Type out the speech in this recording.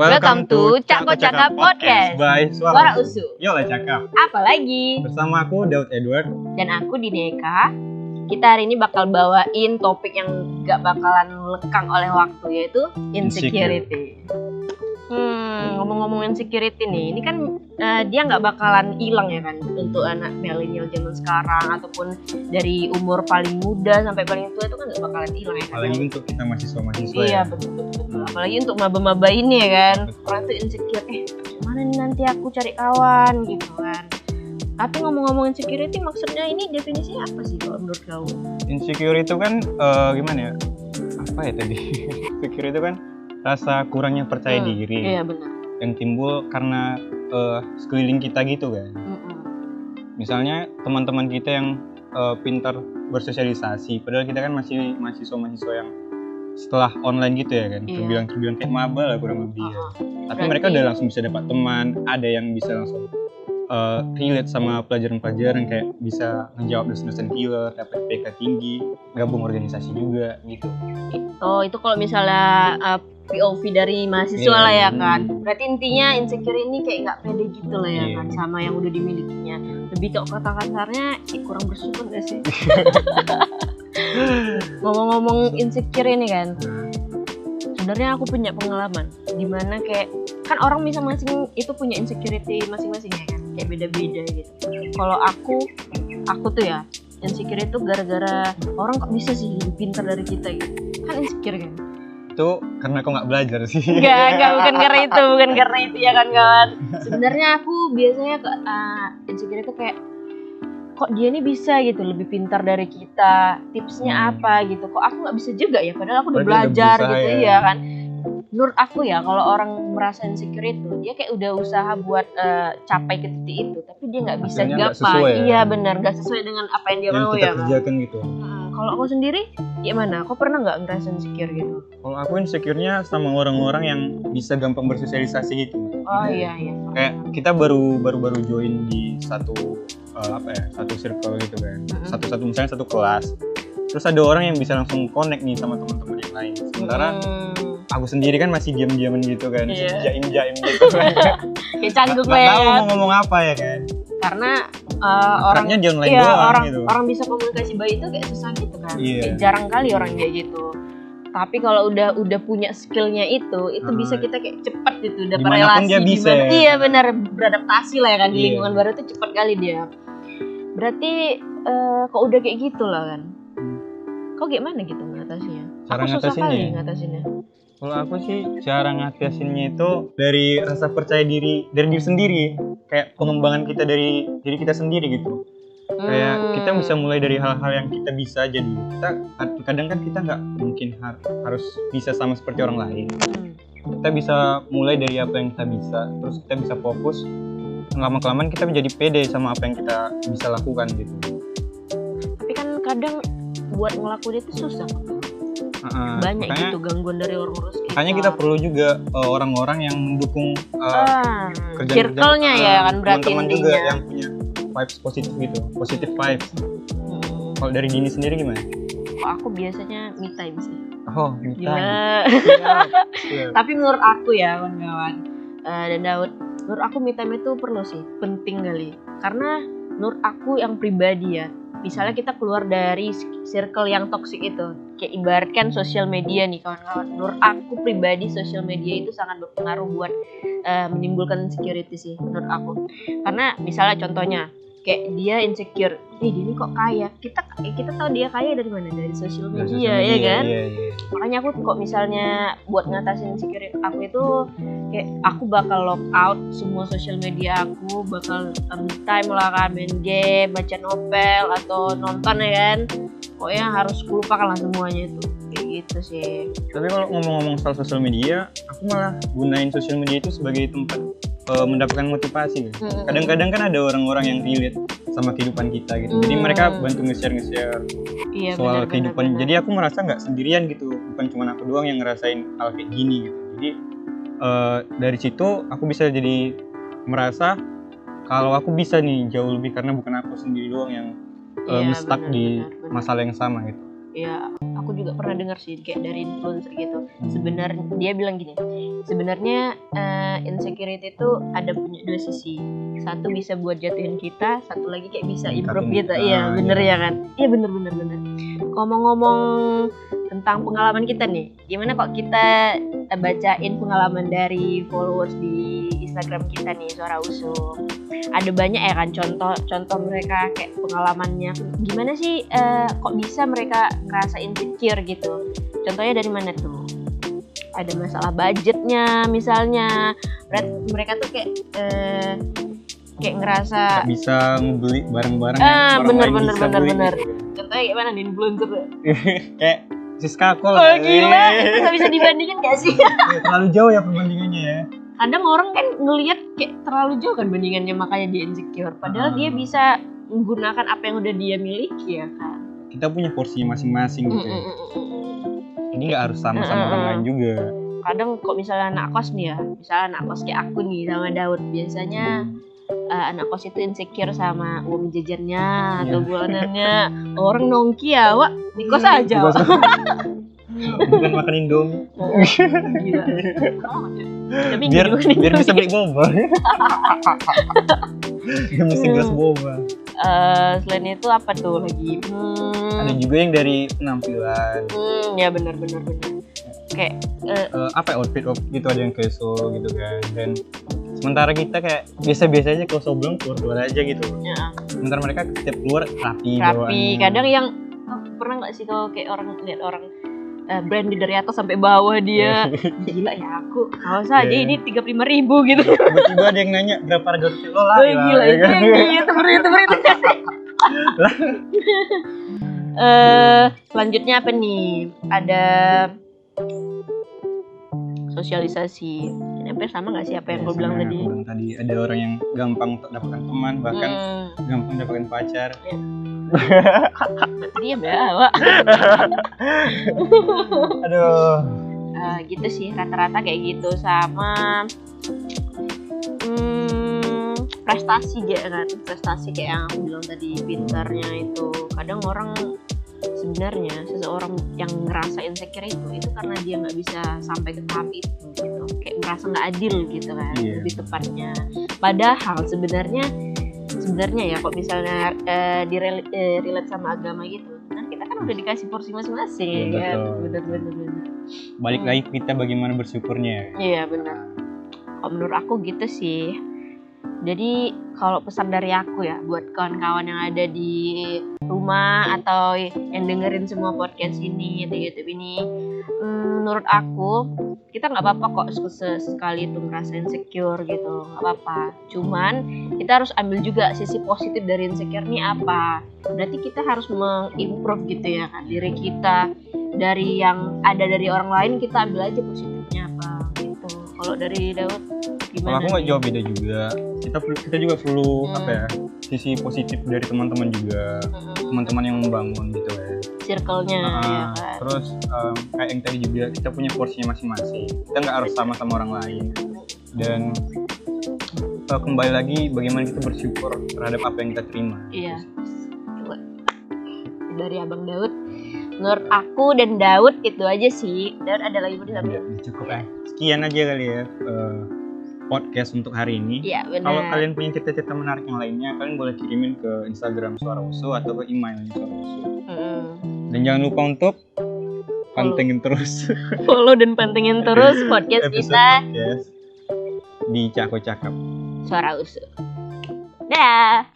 Welcome to Cakko Cakap Podcast by Suara Usu. Yuk lah cakap. Apalagi Bersama aku Daud Edward. dan aku Dineka. Kita hari ini bakal bawain topik yang gak bakalan lekang oleh waktu, yaitu insecurity. Ngomong-ngomong insecurity nih, ini kan dia nggak bakalan hilang ya kan untuk anak milenial zaman sekarang ataupun dari umur paling muda sampai paling tua itu kan nggak bakalan hilang ya kan. Apalagi untuk kita mahasiswa-mahasiswa. Iya, betul. Apalagi untuk maba-maba ini ya kan. Orang tuh insecure, mana nih nanti aku cari kawan gitu kan. Tapi ngomong-ngomong insecurity, maksudnya ini definisinya apa sih kalau menurut kau? Insecure itu kan gimana ya? Apa ya tadi? Insecure itu kan rasa kurangnya percaya diri. Iya benar. Yang timbul karena sekeliling kita gitu kan. Misalnya teman-teman kita yang pintar bersosialisasi, padahal kita kan masih mahasiswa-mahasiswa yang setelah online gitu ya kan, terbilang kayak maba lah kurang lebih ya. Tapi mereka udah langsung bisa dapat teman, ada yang bisa langsung relate sama pelajaran-pelajaran, kayak bisa menjawab dosen-dosen killer, dapat IPK tinggi, gabung organisasi juga gitu. Oh, itu kalau misalnya POV dari mahasiswa lah ya kan. Berarti intinya insecure ini kayak nggak pede gitu lah ya kan sama yang udah dimilikinya. Lebih ke kata kasarnya kurang bersyukur gak sih? Ngomong-ngomong insecure ini kan, sebenarnya aku punya pengalaman dimana kayak kan orang masing-masing itu punya insecurity masing-masing ya kan, kayak beda-beda gitu. Kalau aku tuh ya insecure itu gara-gara orang kok bisa sih lebih pintar dari kita gitu, kan insecure kan. Itu karena kau nggak belajar sih. Enggak, bukan karena itu ya kan kawan. Sebenarnya aku biasanya insecure itu kayak kok dia nih bisa gitu lebih pintar dari kita, tipsnya apa gitu, kok aku nggak bisa juga ya, padahal aku udah belajar gitu ya kan. Menurut aku ya, kalau orang merasa insecure itu dia kayak udah usaha buat capai ke titik itu, tapi dia nggak bisa gapai. Iya benar, nggak sesuai dengan apa yang dia mau ya. Kerjakan gitu. Kalau aku sendiri gimana? Aku pernah nggak ngerasa insecure gitu? Kalau aku insecure-nya sama orang-orang yang bisa gampang bersosialisasi gitu. Oh iya. Kayak kita baru join di satu satu circle gitu kan. Misalnya satu kelas. Terus ada orang yang bisa langsung connect nih sama teman-teman yang lain. Sementara aku sendiri kan masih diam-diaman gitu kan, jaim-jaim gitu kan. Kayak canggung lah. Nggak tahu ya. mau ngomong apa ya kan. Karena orangnya di online doang gitu. Orang bisa komunikasi baik itu kayak susah gitu kan. Iya. Kayak jarang kali orang kayak gitu. Tapi kalau udah punya skillnya itu bisa kita kayak cepat gitu dapat relasi dia bisa. Iya benar, beradaptasi lah ya kan di lingkungan baru itu cepat kali dia. Berarti kok udah kayak gitu lah kan. Kok gimana gitu ngatasinya? Cara aku susah kali ngatasinnya. Kalau aku sih cara ngatasinnya itu dari rasa percaya diri dari diri sendiri, kayak pengembangan kita dari diri kita sendiri gitu. Kayak kita bisa mulai dari hal-hal yang kita bisa, jadi kita kadang kan kita nggak mungkin harus bisa sama seperti orang lain. Kita bisa mulai dari apa yang kita bisa, terus kita bisa fokus. Lama-kelamaan kita menjadi pede sama apa yang kita bisa lakukan gitu. Tapi kan kadang buat ngelakuin itu susah. Banyak makanya, gitu gangguan dari orang-orang sekitar. Makanya kita perlu juga orang-orang yang mendukung circle-nya ya kan, berarti teman-teman juga yang punya vibes positif gitu, positive vibes. Kalau dari Dini sendiri gimana? Aku biasanya me time sih. Oh, me time. Tapi menurut aku ya kawan-kawan dan Daud, menurut aku me time itu perlu sih, penting kali. Karena menurut aku yang pribadi ya, misalnya kita keluar dari circle yang toksik itu, kayak ibaratkan sosial media nih kawan-kawan. Menurut aku pribadi sosial media itu sangat berpengaruh buat menimbulkan insecurity sih menurut aku. Karena misalnya contohnya kayak dia insecure, dia ini kok kaya. Kita tahu dia kaya dari mana? Dari sosial media ya kan. Iya. Makanya aku kok misalnya buat ngatasin insecure aku itu kayak aku bakal lock out semua sosial media aku, bakal time lah kan, main game, baca novel atau nonton ya kan. Pokoknya harus lupakan lah semuanya itu. Kayak gitu sih. Tapi kalau ngomong-ngomong soal sosial media, aku malah gunain sosial media itu sebagai tempat mendapatkan motivasi. Kadang-kadang kan ada orang-orang yang relate sama kehidupan kita gitu. Jadi mereka bantu nge-share soal kehidupan. Jadi aku merasa nggak sendirian gitu. Bukan cuma aku doang yang ngerasain hal kayak gini gitu. Jadi dari situ aku bisa jadi merasa kalau aku bisa nih jauh lebih, karena bukan aku sendiri doang yang stuck di masalah yang sama gitu. Ya, aku juga pernah dengar sih kayak dari influencer gitu. Sebenarnya dia bilang gini, sebenarnya insecurity itu ada punya dua sisi. Satu bisa buat jatuhin kita, satu lagi kayak bisa improve kita. Iya, bener ya kan? Iya bener. Ngomong-ngomong tentang pengalaman kita nih, gimana kok kita bacain pengalaman dari followers di Instagram kita nih, Suara Usu. Ada banyak ya kan contoh mereka kayak pengalamannya gimana sih, kok bisa mereka ngerasa insecure gitu. Contohnya dari mana tuh? Ada masalah budgetnya misalnya, mereka tuh kayak ngerasa gak bisa ngebeli barang-barang bener. Contohnya gimana nih influencer? Kayak Siska Kol. Oh gila, itu bisa dibandingin gak sih? Terlalu jauh ya perbandingannya ya. Kadang orang kan ngelihat kayak terlalu jauh kan bandingannya, makanya dia insecure. Padahal dia bisa menggunakan apa yang udah dia miliki ya kan. Kita punya porsinya masing-masing gitu. Ini nggak harus sama-sama orang lain juga. Kadang kok misalnya anak kos nih ya, misalnya anak kos kayak aku nih sama Daud, biasanya anak kos itu insecure sama uang jajannya atau bulanannya. Orang nongki ya, Wak, di kos aja. Bukan makan Indomie. Gila. Tapi biar bisa beli boba. Dia mesti gelas boba. Selain itu apa tuh lagi? Ada juga yang dari penampilan. Ya benar. Kayak apa outfit gitu, ada yang casual gitu kan. Dan sementara kita kayak biasa-biasa aja, kalau soblong keluar aja gitu. Ya. Sementara mereka setiap keluar rapi. Kadang yang pernah nggak sih kalau kayak lihat orang branded dari atas sampai bawah dia. Gila ya, aku kaos aja ini 35.000 gitu. Tiba-tiba ada yang nanya berapa harga outfit lo lah. Gila ya kan? Itu selanjutnya apa nih? Ada sosialisasi. Ini hampir sama nggak sih apa yang gue bilang tadi? Tadi ada orang yang gampang untuk dapatkan teman, bahkan gampang dapatkan pacar. Dia bawa. Aduh. Gitu sih rata-rata kayak gitu. Sama prestasi ya kan, prestasi kayak yang aku bilang tadi, pintarnya itu. Kadang orang sebenarnya seseorang yang ngerasa insecure itu karena dia nggak bisa sampai ke tahap itu gitu, kayak merasa nggak adil gitu kan, lebih tepatnya. Padahal sebenarnya ya kok misalnya relate sama agama gitu, kan kita kan udah dikasih porsi masing-masing ya kan. Bener. Balik lagi kita bagaimana bersyukurnya. Iya benar. Kalau menurut aku gitu sih. Jadi kalau pesan dari aku ya buat kawan-kawan yang ada di rumah atau yang dengerin semua podcast ini di YouTube ini, menurut aku kita nggak apa-apa kok sekali itu ngerasa insecure gitu, nggak apa-apa. Cuman kita harus ambil juga sisi positif dari insecure ini apa. Berarti kita harus mengimprove gitu ya kan diri kita, dari yang ada dari orang lain kita ambil aja positifnya apa gitu. Kalau dari Daud gimana? Kalau aku nggak jauh beda juga. Kita juga perlu sisi positif dari teman-teman juga, teman-teman yang membangun gitu ya. Circle-nya ya kan. Terus kayak yang tadi juga, kita punya porsinya masing-masing. Kita nggak harus sama-sama orang lain. Dan kembali lagi bagaimana kita bersyukur terhadap apa yang kita terima. Iya. Dari Abang Daud, menurut aku dan Daud itu aja sih. Daud ada lagi mau disampaikan? Cukup ya. Sekian aja kali ya podcast untuk hari ini. Iya benar. Kalau kalian punya cerita-cerita menarik yang lainnya, kalian boleh kirimin ke Instagram Suara Usu atau ke email Suara Usu. Dan jangan lupa untuk pantengin terus. Follow dan pantengin terus podcast kita di Cako Cakap Suara Usu. Dah.